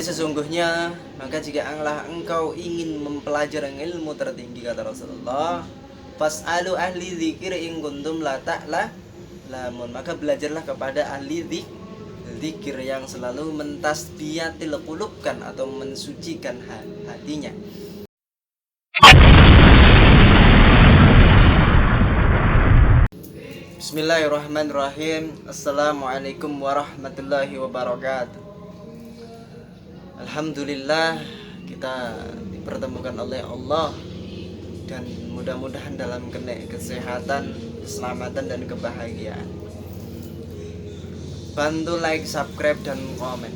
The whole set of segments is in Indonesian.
Sesungguhnya, maka jika engkau ingin mempelajari ilmu tertinggi, kata Rasulullah, fas'alu ahli dzikir in kuntum la ta'lamun. Maka belajarlah kepada ahli dzikir yang selalu mentasbiyatil qulubkan atau mensucikan hatinya. Bismillahirrahmanirrahim. Assalamualaikum warahmatullahi wabarakatuh. Alhamdulillah, kita dipertemukan oleh Allah, dan mudah-mudahan dalam kesehatan, keselamatan, dan kebahagiaan. Bantu like, subscribe, dan komen.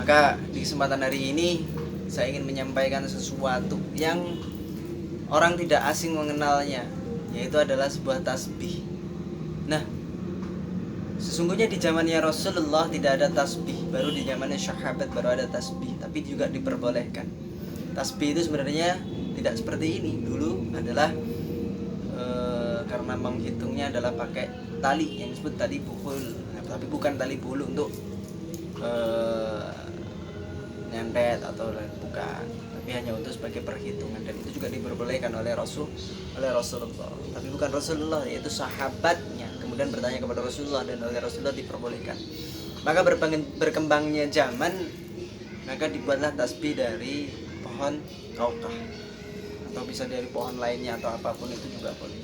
Maka di kesempatan hari ini saya ingin menyampaikan sesuatu yang orang tidak asing mengenalnya, yaitu adalah sebuah tasbih. Nah, sesungguhnya di zamannya Rasulullah tidak ada tasbih, baru di zamannya sahabat baru ada tasbih, tapi juga diperbolehkan. Tasbih itu sebenarnya tidak seperti ini. Dulu adalah karena menghitungnya adalah pakai tali yang disebut tali bukul, tapi bukan tali bulu untuk nyantet atau bukan, tapi hanya untuk sebagai perhitungan, dan itu juga diperbolehkan oleh Rasulullah, tapi bukan Rasulullah, yaitu sahabatnya. Kemudian bertanya kepada Rasulullah, dan oleh Rasulullah diperbolehkan. Maka berkembangnya zaman, maka dibuatlah tasbih dari pohon kaukah, atau bisa dari pohon lainnya atau apapun itu juga boleh.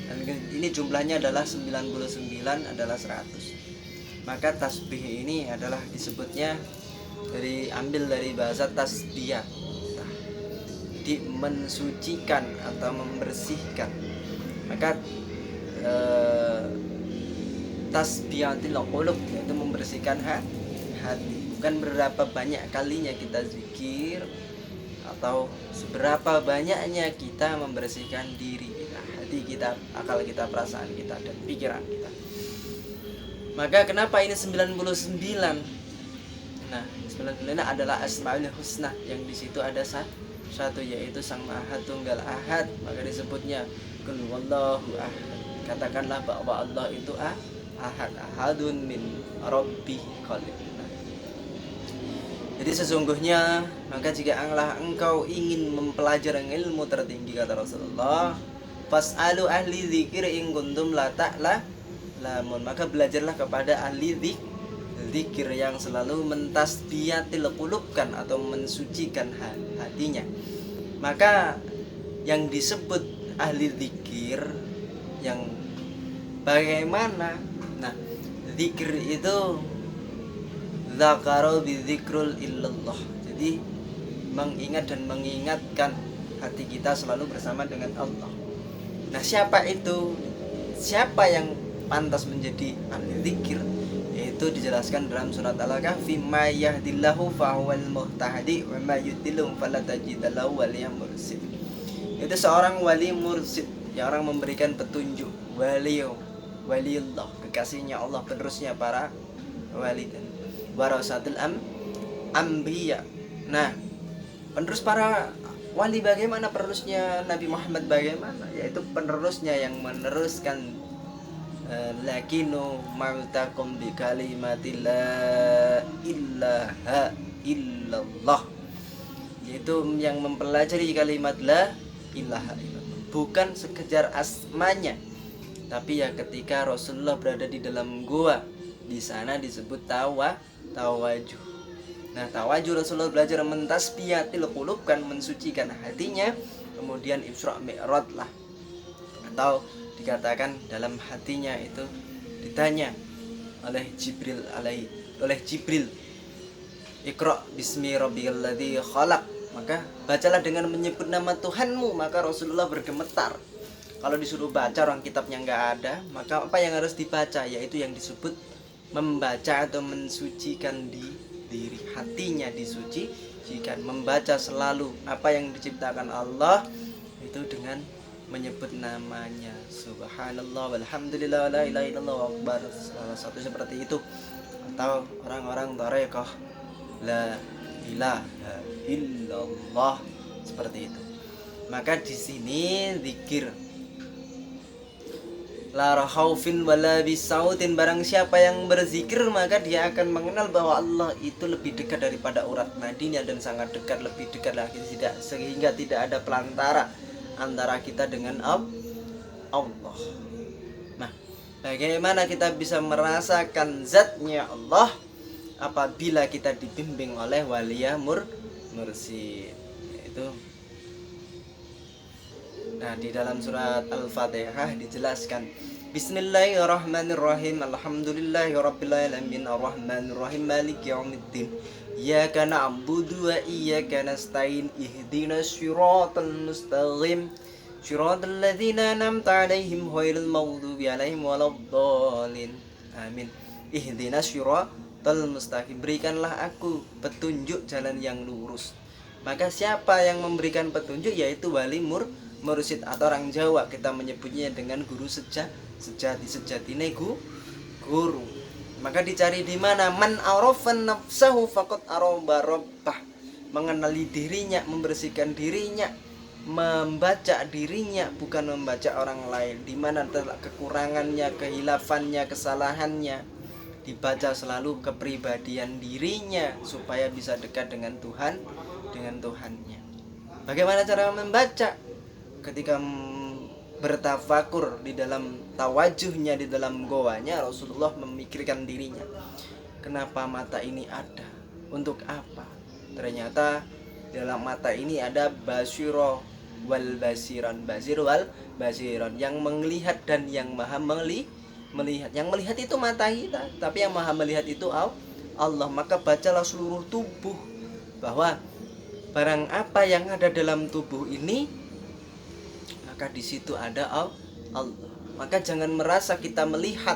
Dan ini jumlahnya adalah 99 adalah 100. Maka tasbih ini adalah disebutnya ambil dari bahasa tasbiyah, di mensucikan atau membersihkan. Maka tasbihatil qulub, yaitu membersihkan hati. Bukan berapa banyak kalinya kita zikir, atau seberapa banyaknya kita membersihkan diri kita, hati kita, akal kita, perasaan kita, dan pikiran kita. Maka kenapa ini 99? Nah, 99 adalah Asmaul Husna, yang di situ ada satu, yaitu Sang Maha Tunggal Ahad. Maka disebutnya Qul huwallahu ahad. Katakanlah bahwa Allah itu ahad, ahadun min rabbi qalib. Jadi sesungguhnya, maka jika engkau ingin mempelajari ilmu tertinggi, kata Rasulullah, fas'alu ahli dzikir in kuntum la ta'lamun. Maka belajarlah kepada ahli dzikir yang selalu mentasbiyatil qulubkan atau mensucikan hatinya. Maka yang disebut ahli dzikir yang bagaimana? Nah, zikir itu zakaro bidzikrul illallah. Jadi mengingat dan mengingatkan hati kita selalu bersama dengan Allah. Nah, siapa itu? Siapa yang pantas menjadi ahli zikir? Yaitu dijelaskan dalam surat Al-Kahfi, may yahdillahu fahuwal muhtadi wa may yudlil fala tajida lahu waliyyan mursyid. Itu seorang wali mursyid, yang orang memberikan petunjuk, waliullah, kekasihnya Allah, penerusnya para wali dan warasatul anbiya. Nah, penerus para wali bagaimana? Penerusnya Nabi Muhammad bagaimana? Yaitu penerusnya yang meneruskan lakinu ma'takum bi kalimati la ilaha illallah, yaitu yang mempelajari kalimat la ilaha illallah, bukan sekedar asmanya, tapi ya ketika Rasulullah berada di dalam gua, di sana disebut tawajuh. Nah, tawajuh, Rasulullah belajar mentasbiyatil qulub, kan mensucikan hatinya. Kemudian Isra Mi'raj lah, atau dikatakan dalam hatinya itu ditanya oleh Jibril, Iqra bismi rabbikal ladzi khalaq, maka bacalah dengan menyebut nama Tuhanmu. Maka Rasulullah bergemetar. Kalau disuruh baca, orang kitabnya nggak ada, maka apa yang harus dibaca? Yaitu yang disebut membaca atau mensucikan diri, hatinya disucikan, membaca selalu apa yang diciptakan Allah itu dengan menyebut namanya. Subhanallah walhamdulillah la ilaha illallah wa akbar, salah satu seperti itu. Atau orang-orang tarekah, la ilaha illallah, seperti itu. Maka di sini zikir La khaufin wala bisautin, barang siapa yang berzikir maka dia akan mengenal bahwa Allah itu lebih dekat daripada urat nadinya dan sangat dekat, lebih dekat lagi, tidak, sehingga tidak ada pelantara antara kita dengan Allah. Nah, bagaimana kita bisa merasakan zatnya Allah apabila kita dibimbing oleh waliyah mursyid itu. Nah, di dalam surat Al-Fatihah dijelaskan, Bismillahirrahmanirrahim, Alhamdulillahirabbil alamin, arrahmanirrahim, maliki yaumiddin, iyyaka na'budu wa iyyaka nasta'in, ihdinas siratal mustaqim, siratal ladzina an'amta 'alaihim ghairil maghdubi 'alaihim waladdallin. Amin. Ihdinas siratal mustaqim, berikanlah aku petunjuk jalan yang lurus. Maka siapa yang memberikan petunjuk yaitu wali mursyid, atau orang Jawa kita menyebutnya dengan guru sejati guru. Maka dicari di mana? Man arafan nafsahu faqad arafa rabbah, mengenali dirinya, membersihkan dirinya, membaca dirinya, bukan membaca orang lain. Di mana terletak kekurangannya, kehilafannya, kesalahannya, dibaca selalu kepribadian dirinya supaya bisa dekat dengan Tuhannya. Bagaimana cara membaca? Ketika bertafakur di dalam tawajuhnya, di dalam goanya, Rasulullah memikirkan dirinya. Kenapa mata ini ada? Untuk apa? Ternyata dalam mata ini ada basiro wal basiran, basir wal basiran, yang melihat dan yang maha melihat. Yang melihat itu mata kita, tapi yang maha melihat itu Allah. Maka bacalah seluruh tubuh bahwa barang apa yang ada dalam tubuh ini, maka di situ ada Allah. Maka jangan merasa kita melihat,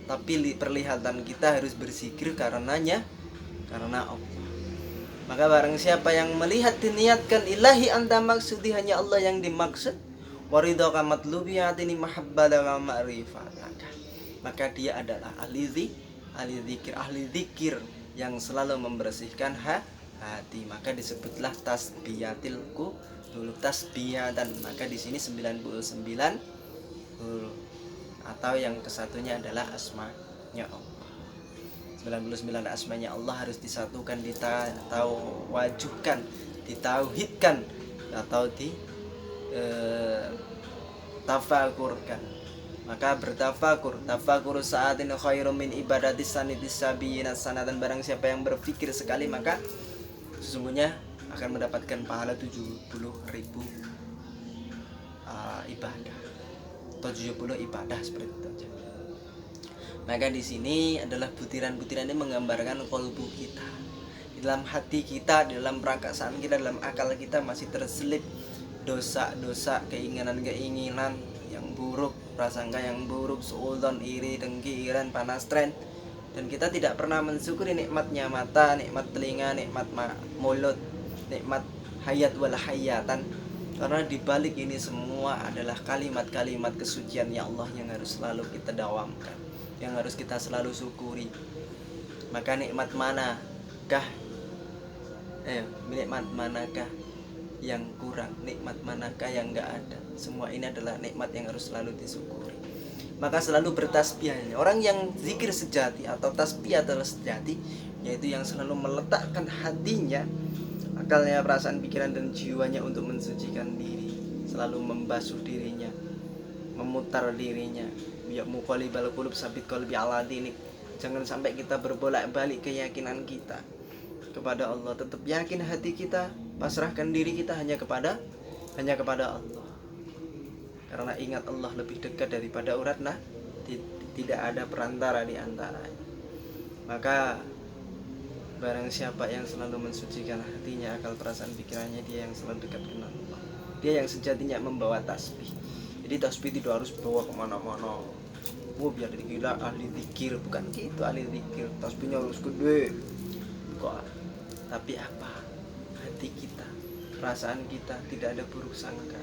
tapi perlihatan kita harus berzikir karena Allah. Maka barang siapa yang melihat diniatkan ilahi anta maksudi, hanya Allah yang dimaksud, waridaka matlubi atini mahabbata wa ma'rifat, maka dia adalah ahli zikir yang selalu membersihkan hati. Maka disebutlah tasbiyatil dulu tasbihatan. Maka di sini 99 huruf, atau yang kesatunya adalah asmanya Allah. 99 asmanya Allah harus disatukan, ditawajuhkan, ditauhidkan, atau tafakurkan. Maka tafakur sa'atin khairum min ibadatis sanitis sabiyin sanatan. Barang siapa yang berpikir sekali, maka sesungguhnya akan mendapatkan pahala 70.000 ibadah, atau 70 ibadah seperti itu. Maka di sini adalah butiran-butiran ini menggambarkan kolbu kita. Di dalam hati kita, di dalam perasaan kita, dalam akal kita masih terselip dosa-dosa, keinginan-keinginan yang buruk, prasangka yang buruk, suudzon, iri, dengki, iran, panas, tren. Dan kita tidak pernah mensyukuri nikmatnya mata, nikmat telinga, nikmat mulut, nikmat hayat wal hayatan. Karena dibalik ini semua adalah kalimat-kalimat kesucian ya Allah yang harus selalu kita dawamkan, yang harus kita selalu syukuri. Maka nikmat manakah yang kurang, nikmat manakah yang enggak ada? Semua ini adalah nikmat yang harus selalu disyukuri. Maka selalu bertasbih. Orang yang zikir sejati atau tasbih adalah sejati, yaitu yang selalu meletakkan hatinya, akalnya, perasaan, pikiran, dan jiwanya untuk mensucikan diri, selalu membasuh dirinya, memutar dirinya. Ya muqallibal qulub sabit qalbi ala dinik. Jangan sampai kita berbolak-balik keyakinan kita kepada Allah. Tetap yakin hati kita, pasrahkan diri kita hanya kepada Allah. Karena ingat Allah lebih dekat daripada urat tidak ada perantara di antaranya. Maka barang siapa yang selalu mensucikan hatinya, akal, perasaan, pikirannya, dia yang selalu dekat dengan Allah. Dia yang sejatinya membawa tasbih. Jadi tasbih tidak harus bawa kemana-mana. Biar dikira ahli zikir, bukan gitu ahli zikir. Tasbihnya harus gede. Bukan. Tapi apa? Hati kita, perasaan kita tidak ada buruk sangka.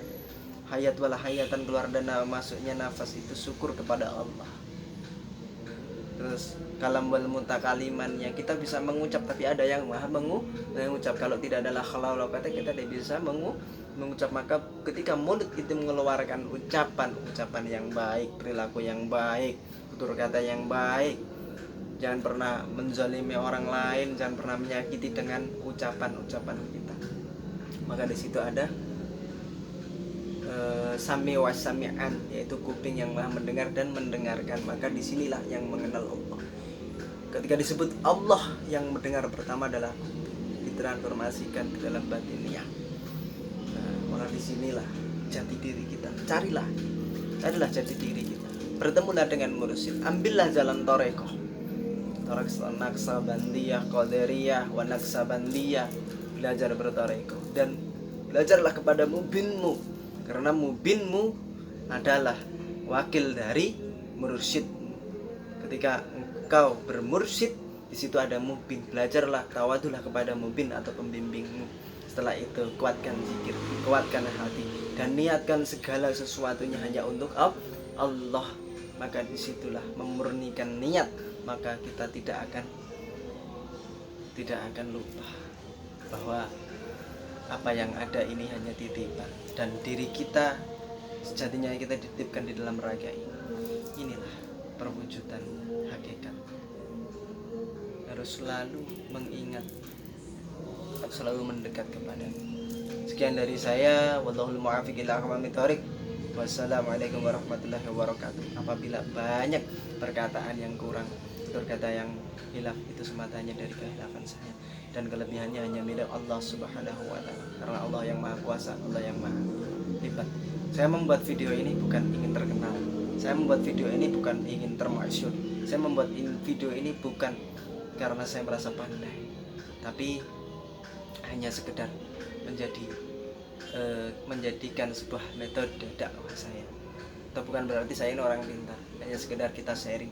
Hayat wala hayatan, keluar dan masuknya nafas itu syukur kepada Allah. terus kalam wal mutakaliman yang kita bisa mengucap, tapi ada yang maha mengucap. Kalau tidak ada la haula wala quwata, kita tidak bisa mengucap. Maka ketika mulut itu mengeluarkan ucapan yang baik, perilaku yang baik, tutur kata yang baik, jangan pernah menzalimi orang lain, jangan pernah menyakiti dengan ucapan kita, maka di situ ada sami wa sami'an, yaitu kuping yang maha mendengar dan mendengarkan. Maka disinilah yang mengenal Allah. Ketika disebut Allah, yang mendengar pertama adalah ditransformasikan ke dalam batiniah. Maka disinilah jati diri kita. Carilah jati diri kita. Bertemulah dengan mursyid. Ambillah jalan torekoh, naksabandiyah, qadariyah, wa naksabandiyah. Belajar bertorekoh dan belajarlah kepada mubinmu, karena mubinmu adalah wakil dari mursyid. Ketika engkau bermursyid, di situ ada mubin. Belajarlah, tawadulah kepada mubin atau pembimbingmu. Setelah itu kuatkan zikir, kuatkan hati, dan niatkan segala sesuatunya hanya untuk Allah. Maka disitulah memurnikan niat, maka kita tidak akan lupa bahwa apa yang ada ini hanya titipan, dan diri kita sejatinya kita dititipkan di dalam raga ini. Inilah perwujudan hakikat. Harus selalu mengingat, selalu mendekat kepadanya. Sekian dari saya, wallahul muwaffiq ila aqwamit thoriq. Wassalamualaikum warahmatullahi wabarakatuh. Apabila banyak perkataan yang kurang, tutur kata yang hilaf, itu sematanya dari kehilafan saya, dan kelebihannya hanya milik Allah Subhanahu wa ta'ala, karena Allah yang maha kuasa, Allah yang maha hebat. Saya membuat video ini bukan ingin terkenal, saya membuat video ini bukan ingin termasyhur, saya membuat video ini bukan karena saya merasa pandai, tapi hanya sekedar menjadikan sebuah metode dakwah saya. Itu bukan berarti saya ini orang pintar, hanya sekedar kita sharing.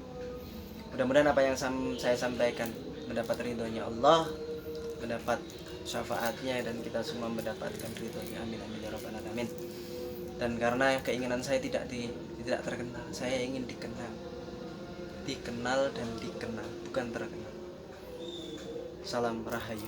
Mudah-mudahan apa yang saya sampaikan mendapat ridhonya Allah, mendapat syafaatnya, dan kita semua mendapatkan ridhonya. Amin amin ya rabbal alamin. Dan karena keinginan saya tidak terkenal, saya ingin dikenal dan dikenal, bukan terkenal. Salam rahayu.